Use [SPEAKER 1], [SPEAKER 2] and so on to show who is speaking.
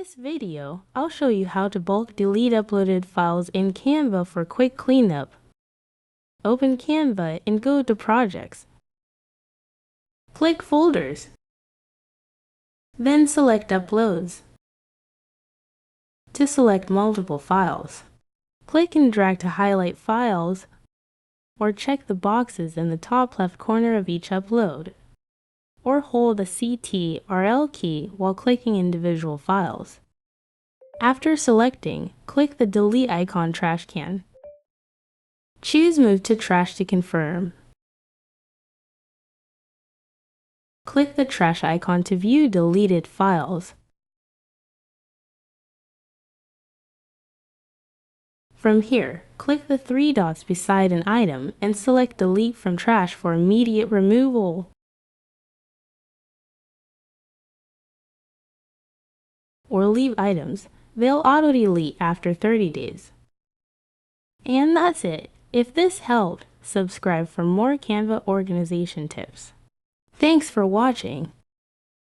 [SPEAKER 1] this video, I'll show you how to bulk delete uploaded files in Canva for quick cleanup. Open Canva and go to Projects. Click Folders. Then select Uploads. To select multiple files, click and drag to highlight files, or check the boxes in the top left corner of each upload, or hold the CT or L key while clicking individual files. After selecting, click the Delete icon trash can. Choose Move to Trash to confirm. Click the trash icon to view deleted files. From here, click the three dots beside an item and select Delete from Trash for immediate removal. Or leave items. They'll auto-delete after 30 days. And that's it. If this helped, subscribe for more Canva organization tips. Thanks for watching.